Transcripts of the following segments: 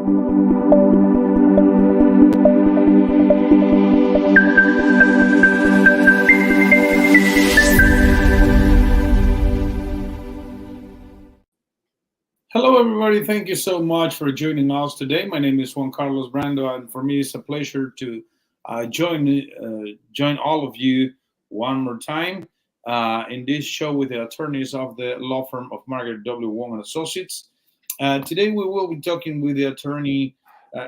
Hello, everybody. Thank you so much for joining us today. My name is Juan Carlos Brando, and for me, it's a pleasure to join all of you one more time in this show with the attorneys of the law firm of Margaret W. Wong and Associates. Today, we will be talking with the attorney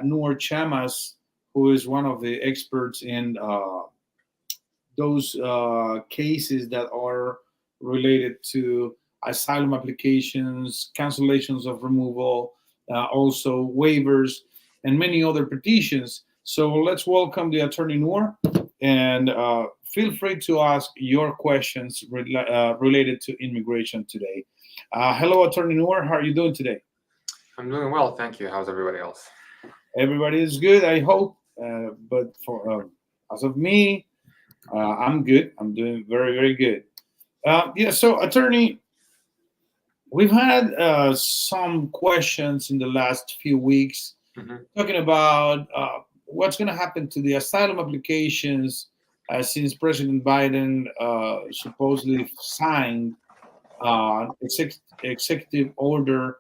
Noor Chamas, who is one of the experts in those cases that are related to asylum applications, cancellations of removal, also waivers, and many other petitions. So let's welcome the attorney Noor, and feel free to ask your questions related to immigration today. Hello, attorney Noor. How are you doing today? I'm doing well, thank you. How's everybody else? Everybody is good, I hope. But for as of me, I'm good. I'm doing very, very good. So attorney, we've had some questions in the last few weeks talking about what's going to happen to the asylum applications since President Biden supposedly signed executive order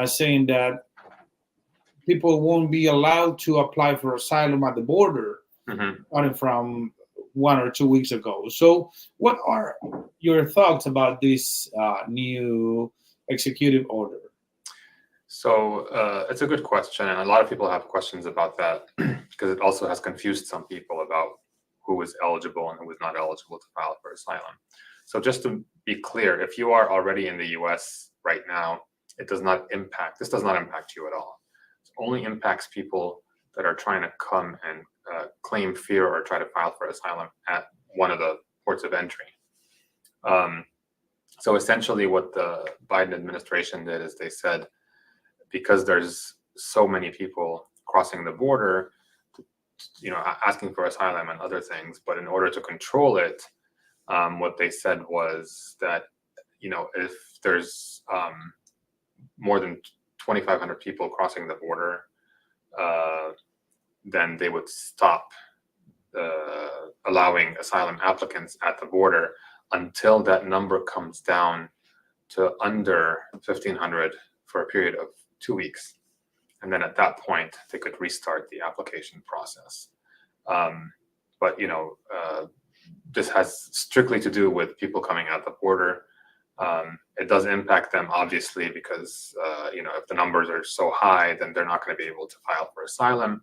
saying that people won't be allowed to apply for asylum at the border starting from 1 or 2 weeks ago. So, what are your thoughts about this new executive order? So it's a good question, and a lot of people have questions about that because it also has confused some people about who is eligible and who is not eligible to file for asylum. So just to be clear, if you are already in the U.S. right now, this does not impact you at all. It only impacts people that are trying to come and claim fear or try to file for asylum at one of the ports of entry. So essentially what the Biden administration did is they said, because there's so many people crossing the border, asking for asylum and other things, but in order to control it, what they said was that, if there's more than 2,500 people crossing the border, then they would stop allowing asylum applicants at the border until that number comes down to under 1,500 for a period of 2 weeks. And then at that point, they could restart the application process. But this has strictly to do with people coming at the border. It does impact them, obviously, because if the numbers are so high, then they're not going to be able to file for asylum.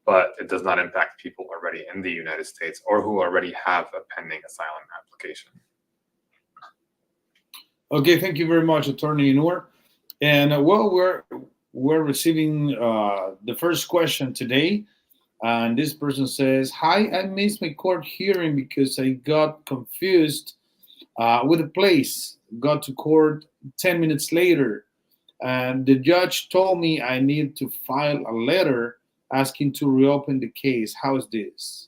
But it does not impact people already in the United States or who already have a pending asylum application. Okay, thank you very much, Attorney Noor. And we're receiving the first question today, and this person says, "Hi, I missed my court hearing because I got confused with the place. Got to court 10 minutes later, and the judge told me I need to file a letter asking to reopen the case. How is this?"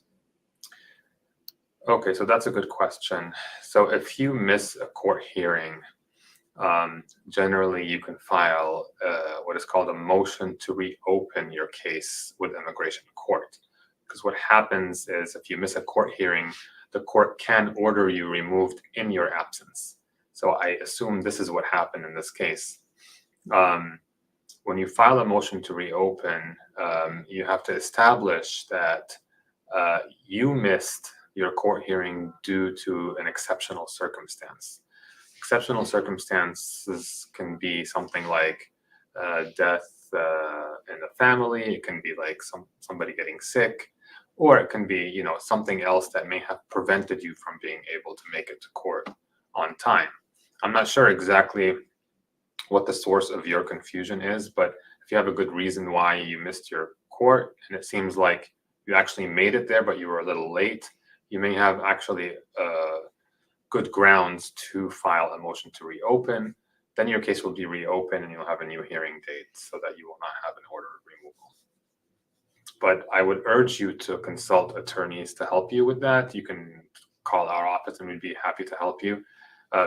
Okay, so that's a good question. So if you miss a court hearing, generally you can file what is called a motion to reopen your case with immigration court. Because what happens is if you miss a court hearing, the court can order you removed in your absence. So I assume this is what happened in this case. When you file a motion to reopen, you have to establish that you missed your court hearing due to an exceptional circumstance. Exceptional circumstances can be something like death in the family. It can be like somebody getting sick, or it can be something else that may have prevented you from being able to make it to court on time. I'm not sure exactly what the source of your confusion is, but if you have a good reason why you missed your court, and it seems like you actually made it there, but you were a little late, you may have actually good grounds to file a motion to reopen. Then your case will be reopened and you'll have a new hearing date so that you will not have an order of removal. But I would urge you to consult attorneys to help you with that. You can call our office and we'd be happy to help you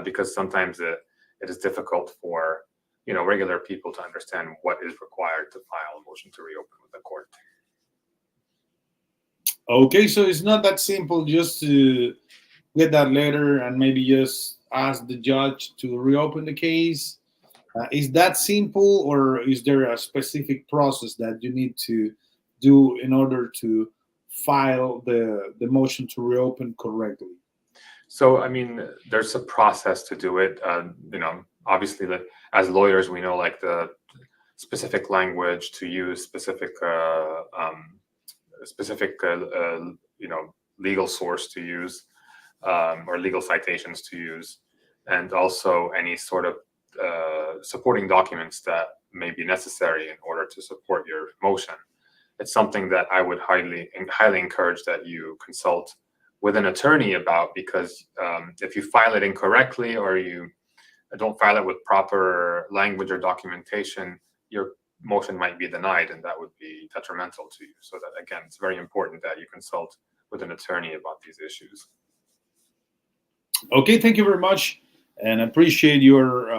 because sometimes it is difficult for regular people to understand what is required to file a motion to reopen with the court. Okay, so it's not that simple just to get that letter and maybe just ask the judge to reopen the case. Is that simple, or is there a specific process that you need to do in order to file the motion to reopen correctly? So, I mean, there's a process to do it. Obviously, as lawyers, we know like the specific language to use, legal source to use, or legal citations to use, and also any sort of supporting documents that may be necessary in order to support your motion. It's something that I would highly encourage that you consult with an attorney about, because if you file it incorrectly or you don't file it with proper language or documentation, your motion might be denied, and that would be detrimental to you. So that, again, it's very important that you consult with an attorney about these issues. Okay, thank you very much, and appreciate your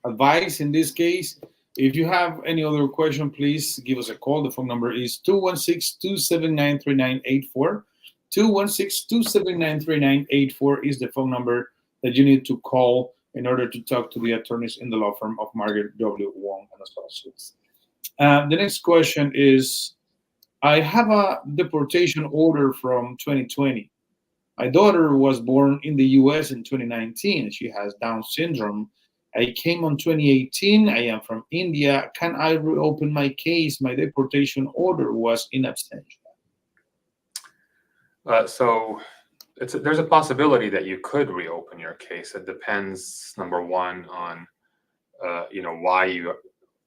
advice in this case. If you have any other question, please give us a call. The phone number is 216-279-3984. 216-279-3984 is the phone number that you need to call in order to talk to the attorneys in the law firm of Margaret W. Wong and Associates. The next question is, I have a deportation order from 2020. My daughter was born in the US in 2019. She has Down syndrome. I came on 2018. I am from India. Can I reopen my case? My deportation order was in absentia. So there's a possibility that you could reopen your case. It depends, number one, on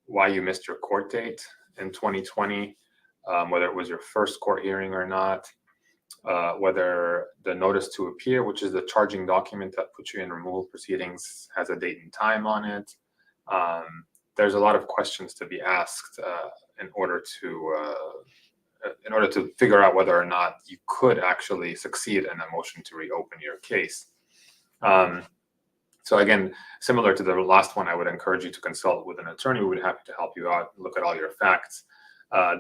why you missed your court date in 2020, whether it was your first court hearing or not, whether the notice to appear, which is the charging document that puts you in removal proceedings, has a date and time on it. There's a lot of questions to be asked in order to figure out whether or not you could actually succeed in a motion to reopen your case. So again, similar to the last one, I would encourage you to consult with an attorney who would be happy to help you out, look at all your facts.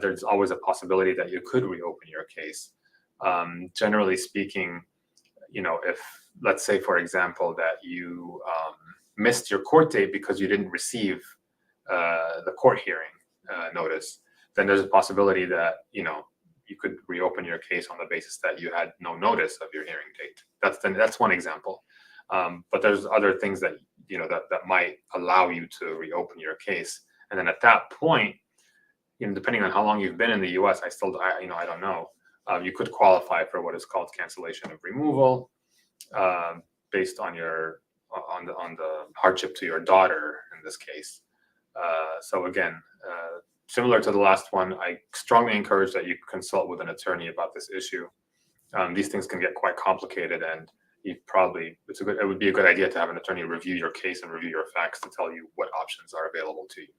There's always a possibility that you could reopen your case. Generally speaking, if, let's say, for example, that you missed your court date because you didn't receive the court hearing notice, then there's a possibility that you could reopen your case on the basis that you had no notice of your hearing date. That's one example. But there's other things that that might allow you to reopen your case, and then at that point, depending on how long you've been in the U.S., I don't know. You could qualify for what is called cancellation of removal, based on the hardship to your daughter in this case. So again, similar to the last one, I strongly encourage that you consult with an attorney about this issue. These things can get quite complicated, and it would be a good idea to have an attorney review your case and review your facts to tell you what options are available to you.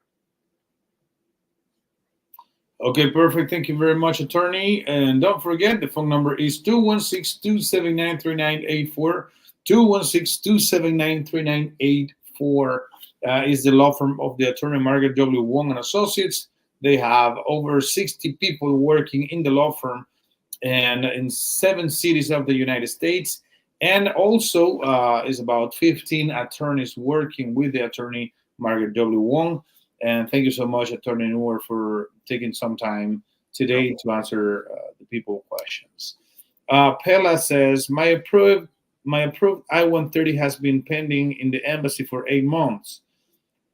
Okay, perfect. Thank you very much, attorney. And don't forget, the phone number is 216-279-3984. 216-279-3984 is the law firm of the attorney Margaret W. Wong and Associates. They have over 60 people working in the law firm and in 7 cities of the United States. And also is about 15 attorneys working with the attorney Margaret W. Wong. And thank you so much, Attorney Noor, for taking some time today to answer the people questions. Pella says, my approved I-130 has been pending in the embassy for 8 months.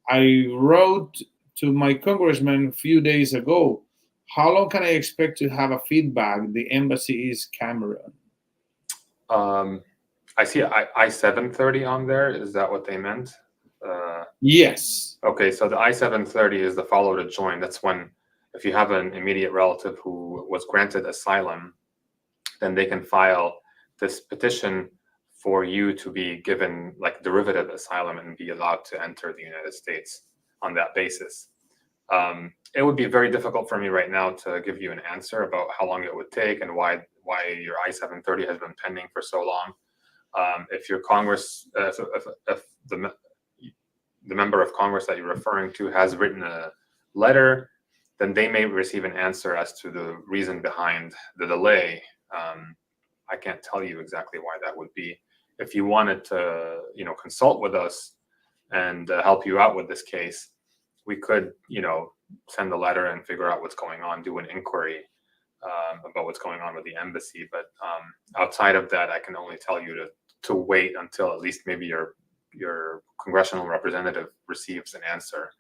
I wrote to my congressman a few days ago. How long can I expect to have a feedback? The embassy is Cameroon. I see I-730 on there. Is that what they meant? Yes. Okay, so the I-730 is the follow to join. That's when, if you have an immediate relative who was granted asylum, then they can file this petition for you to be given like derivative asylum and be allowed to enter the United States on that basis. It would be very difficult for me right now to give you an answer about how long it would take and why your I-730 has been pending for so long. If your Congress, the member of Congress that you're referring to has written a letter, then they may receive an answer as to the reason behind the delay. I can't tell you exactly why that would be. If you wanted to, consult with us and help you out with this case, we could, send a letter and figure out what's going on, do an inquiry about what's going on with the embassy. But outside of that, I can only tell you to wait until at least maybe your congressional representative receives an answer,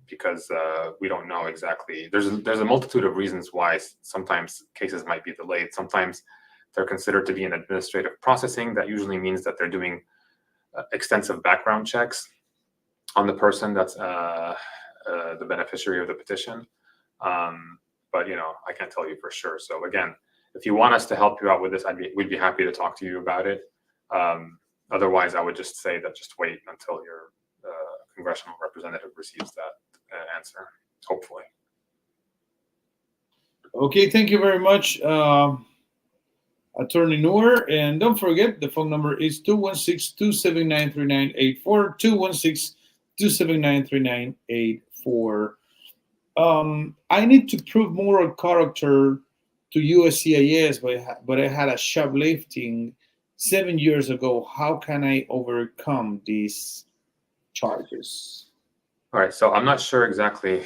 because we don't know exactly. There's a multitude of reasons why sometimes cases might be delayed. Sometimes they're considered to be an administrative processing. That usually means that they're doing extensive background checks on the person that's the beneficiary of the petition. But I can't tell you for sure. So again, if you want us to help you out with this, we'd be happy to talk to you about it. Otherwise, I would just say that just wait until your congressional representative receives that answer, hopefully. Okay, thank you very much, Attorney Noor. And don't forget, the phone number is 216-279-3984, 216-279-3984. I need to prove moral character to USCIS, but I had a shoplifting 7 years ago. How can I overcome these charges? All right, so I'm not sure exactly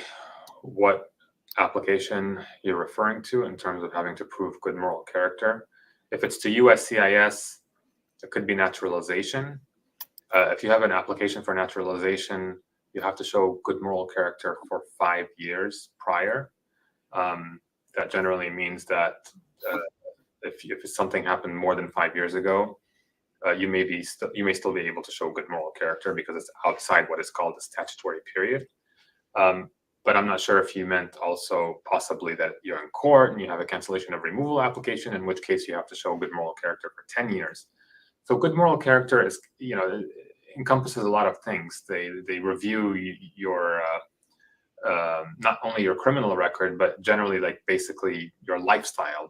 what application you're referring to in terms of having to prove good moral character. If it's to USCIS, it could be naturalization. If you have an application for naturalization, you have to show good moral character for 5 years prior. That generally means that if something happened more than 5 years ago, you may still be able to show good moral character because it's outside what is called the statutory period. But I'm not sure if you meant also possibly that you're in court and you have a cancellation of removal application, in which case you have to show good moral character for 10 years. So good moral character is, encompasses a lot of things. They review your not only your criminal record, but generally basically your lifestyle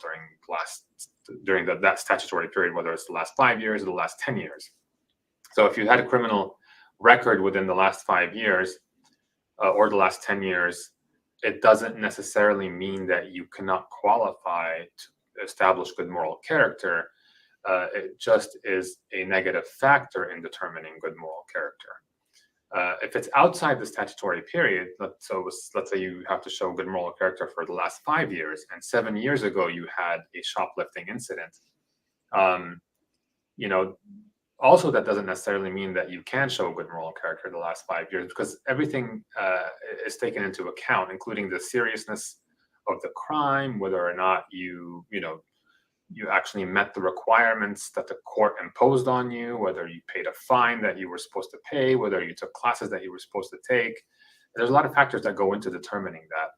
during that statutory period, whether it's the last 5 years or the last 10 years. So if you had a criminal record within the last 5 years or the last 10 years, it doesn't necessarily mean that you cannot qualify to establish good moral character. It just is a negative factor in determining good moral character. If it's outside the statutory period, let's say you have to show good moral character for the last 5 years, and 7 years ago you had a shoplifting incident, also that doesn't necessarily mean that you can show good moral character the last 5 years, because everything is taken into account, including the seriousness of the crime, whether or not you actually met the requirements that the court imposed on you, whether you paid a fine that you were supposed to pay, whether you took classes that you were supposed to take. There's a lot of factors that go into determining that.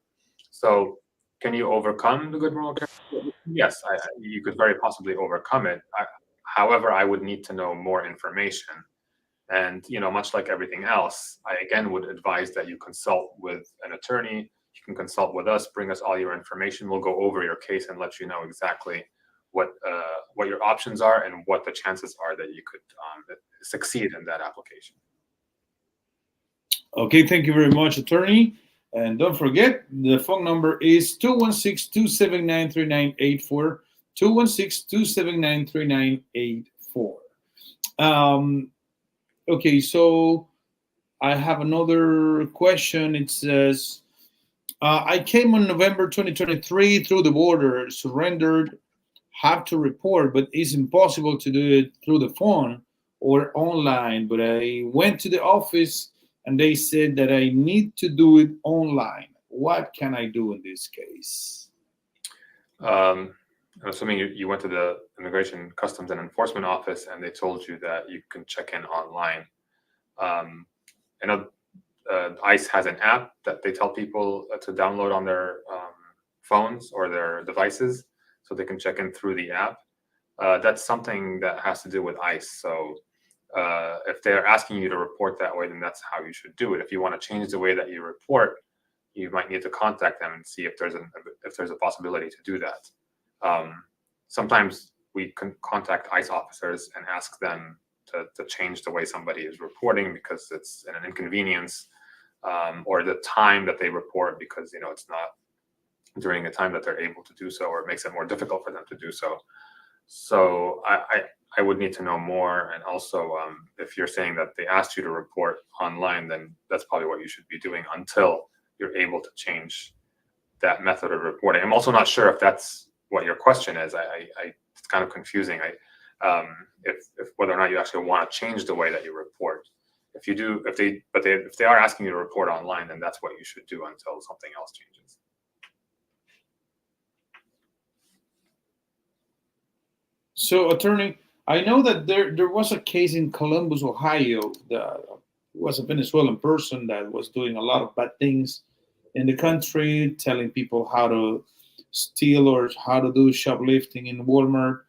So can you overcome the good moral character? Yes, you could very possibly overcome it. However, I would need to know more information. And, much like everything else, I again would advise that you consult with an attorney. You can consult with us, bring us all your information. We'll go over your case and let you know exactly what your options are and what the chances are that you could succeed in that application. Okay, thank you very much, attorney. And don't forget, the phone number is 216-279-3984, 216-279-3984. Okay, so I have another question. It says, I came on November 2023 through the border, surrendered, have to report, but it's impossible to do it through the phone or online. But I went to the office and they said that I need to do it online. What can I do in this case? I'm assuming you went to the Immigration, Customs and Enforcement Office and they told you that you can check in online. I know ICE has an app that they tell people to download on their phones or their devices, so they can check in through the app. That's something that has to do with ICE. So if they're asking you to report that way, then that's how you should do it. If you want to change the way that you report, you might need to contact them and see if there's a possibility to do that. Sometimes we can contact ICE officers and ask them to change the way somebody is reporting because it's an inconvenience, or the time that they report because it's not during a time that they're able to do so, or it makes it more difficult for them to do so. So I would need to know more. And also, if you're saying that they asked you to report online, then that's probably what you should be doing until you're able to change that method of reporting. I'm also not sure if that's what your question is. It's kind of confusing. If whether or not you actually want to change the way that you report. If you do, if they are asking you to report online, then that's what you should do until something else changes. So, attorney, I know that there was a case in Columbus, Ohio. That was a Venezuelan person that was doing a lot of bad things in the country, telling people how to steal or how to do shoplifting in Walmart.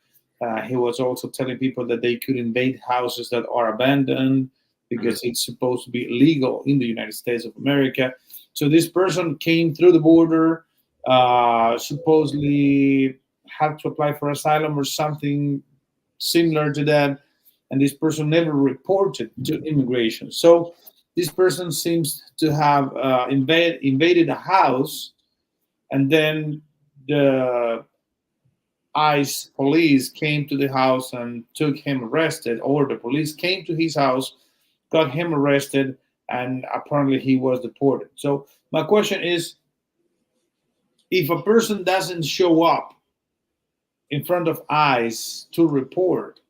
He was also telling people that they could invade houses that are abandoned because it's supposed to be illegal in the United States of America. So this person came through the border, supposedly had to apply for asylum or something similar to that, and this person never reported to immigration. So this person seems to have invaded a house, and then the ICE police came to the house and took him arrested, or the police came to his house, got him arrested, and apparently he was deported. So my question is, if a person doesn't show up in front of ICE to report,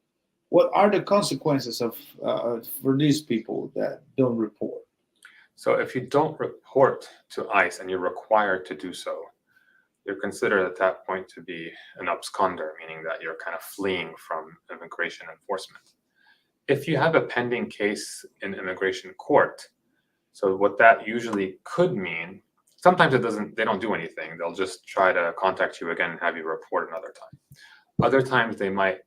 what are the consequences of for these people that don't report? So if you don't report to ICE and you're required to do so, you're considered at that point to be an absconder, meaning that you're kind of fleeing from immigration enforcement. If you have a pending case in immigration court, so what that usually could mean, sometimes they don't do anything. They'll just try to contact you again and have you report another time. Other times they might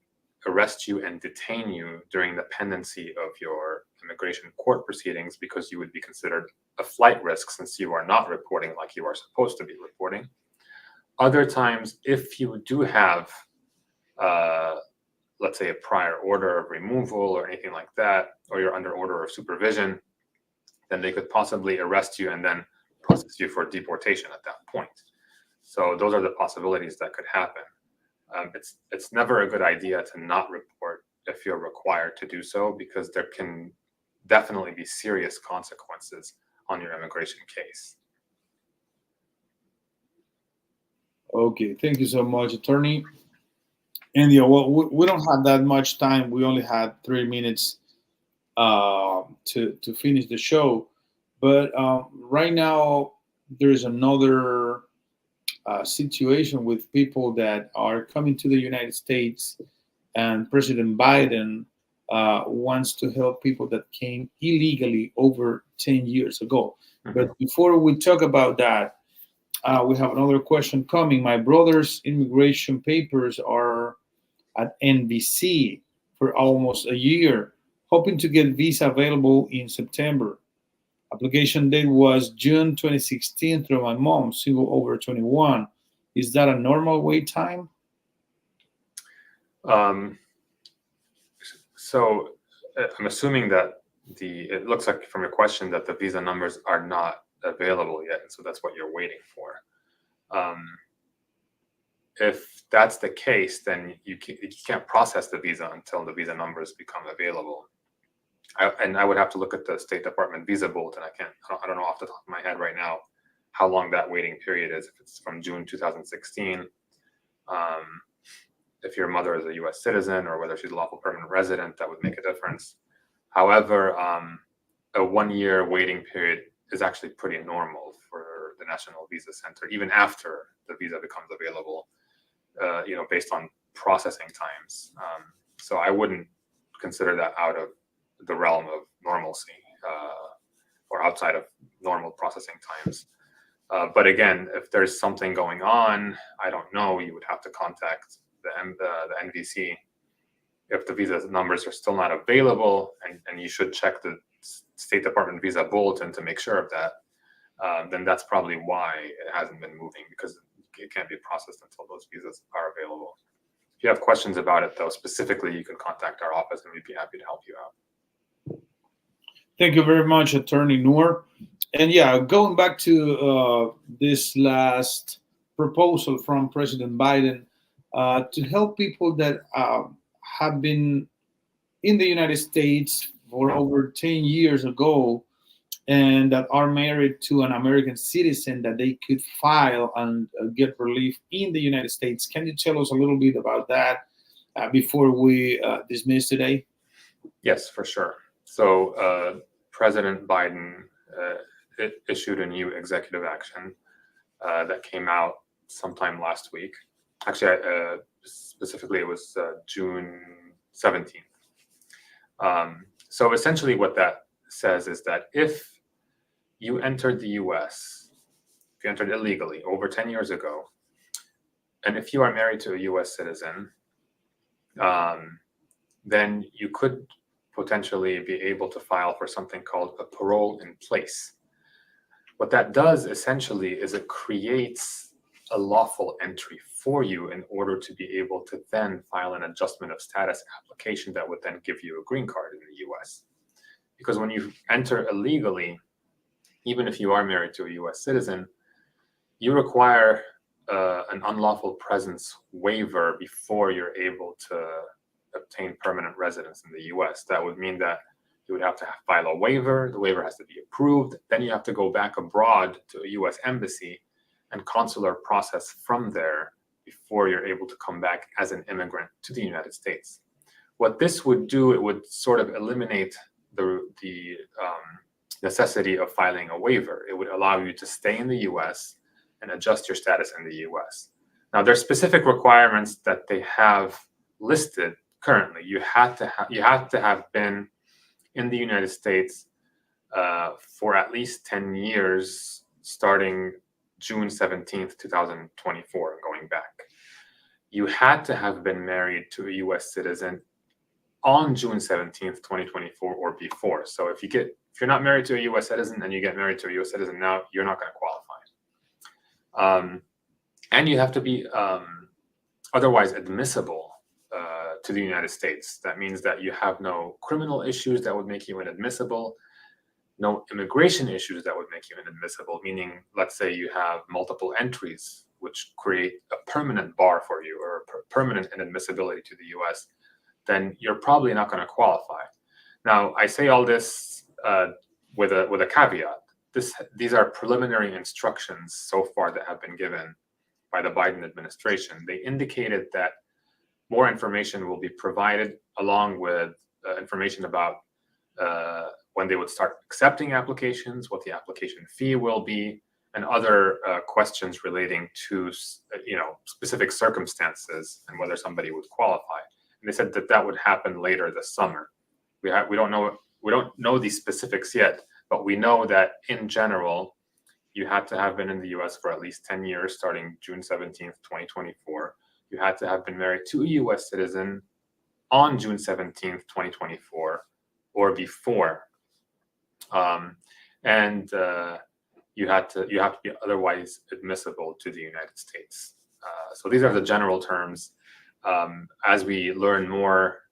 arrest you and detain you during the pendency of your immigration court proceedings because you would be considered a flight risk since you are not reporting like you are supposed to be reporting. Other times, if you do have, let's say, a prior order of removal or anything like that, or you're under order of supervision, then they could possibly arrest you and then process you for deportation at that point. So those are the possibilities that could happen. It's never a good idea to not report if you're required to do so, because there can definitely be serious consequences on your immigration case. Okay, thank you so much, attorney. And yeah, well, we don't have that much time. We only had 3 minutes to finish the show. But right now, there is another situation with people that are coming to the United States, and President Biden wants to help people that came illegally over 10 years ago. But before we talk about that, we have another question coming. My brother's immigration papers are at NBC for almost a year, hoping to get visa available in September. Application date was June 2016 through my mom, single over 21. Is that a normal wait time? So I'm assuming that it looks like from your question that the visa numbers are not available yet, and so that's what you're waiting for. If that's the case, then you can't process the visa until the visa numbers become available. I would have to look at the State Department visa bulletin. I don't know off the top of my head right now how long that waiting period is. If it's from June 2016, if your mother is a U.S. citizen or whether she's a lawful permanent resident, that would make a difference. However, a 1-year waiting period is actually pretty normal for the National Visa Center, even after the visa becomes available, based on processing times. So I wouldn't consider that out of the realm of normalcy or outside of normal processing times. But again, if there's something going on, I don't know, you would have to contact the NVC. If the visa numbers are still not available, and you should check the State Department visa bulletin to make sure of that, then that's probably why it hasn't been moving, because it can't be processed until those visas are available. If you have questions about it, though, specifically, you can contact our office and we'd be happy to help you out. Thank you very much, Attorney Noor. And yeah, going back to this last proposal from President Biden to help people that have been in the United States for over 10 years ago and that are married to an American citizen, that they could file and get relief in the United States. Can you tell us a little bit about that before we dismiss today? Yes, for sure. So President Biden issued a new executive action that came out sometime last week. Actually, specifically, it was June 17th. So essentially what that says is that if you entered the US, if you entered illegally over 10 years ago, and if you are married to a US citizen, then you could potentially be able to file for something called a parole in place. What that does essentially is it creates a lawful entry for you in order to be able to then file an adjustment of status application that would then give you a green card in the US. Because when you enter illegally, even if you are married to a US citizen, you require an unlawful presence waiver before you're able to obtain permanent residence in the US. That would mean that you would have to file a waiver. The waiver has to be approved. Then you have to go back abroad to a US embassy and consular process from there before you're able to come back as an immigrant to the United States. What this would do, it would sort of eliminate the necessity of filing a waiver. It would allow you to stay in the US and adjust your status in the US. Now, there's specific requirements that they have listed currently. You have to have been in the United States for at least 10 years, starting June 17th, 2024, and going back. You had to have been married to a US citizen on June 17th, 2024 or before. So if you're not married to a US citizen and you get married to a US citizen now, you're not going to qualify. And you have to be otherwise admissible to the United States. That means that you have no criminal issues that would make you inadmissible, no immigration issues that would make you inadmissible, meaning, let's say you have multiple entries which create a permanent bar for you or a permanent inadmissibility to the US, then you're probably not going to qualify. Now, I say all this with a caveat. These are preliminary instructions so far that have been given by the Biden administration. They indicated that more information will be provided along with information about when they would start accepting applications, what the application fee will be, and other questions relating to specific circumstances and whether somebody would qualify. And they said that would happen later this summer. We don't know these specifics yet, but we know that in general, you had to have been in the US for at least 10 years, starting June 17th, 2024. You had to have been married to a US citizen on June 17th, 2024, or before. You have to be otherwise admissible to the United States. So these are the general terms. As we learn more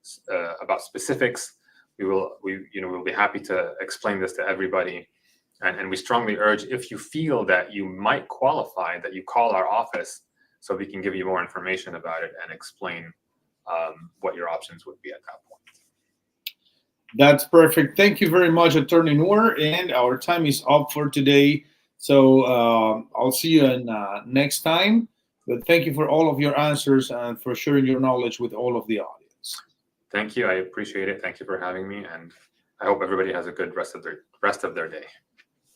about specifics, we'll be happy to explain this to everybody. And we strongly urge, if you feel that you might qualify, that you call our office so we can give you more information about it and explain what your options would be at that point. That's perfect. Thank you very much, Attorney Noor. And our time is up for today. So I'll see you next time. But thank you for all of your answers and for sharing your knowledge with all of the audience. Thank you. I appreciate it. Thank you for having me. And I hope everybody has a good rest of their day.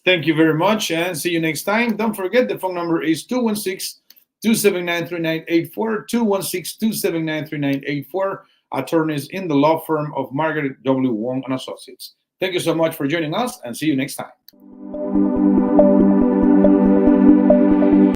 Thank you very much, and see you next time. Don't forget, the phone number is 216-279-3984, 216-279-3984. Attorneys in the law firm of Margaret W. Wong and Associates. Thank you so much for joining us, and see you next time.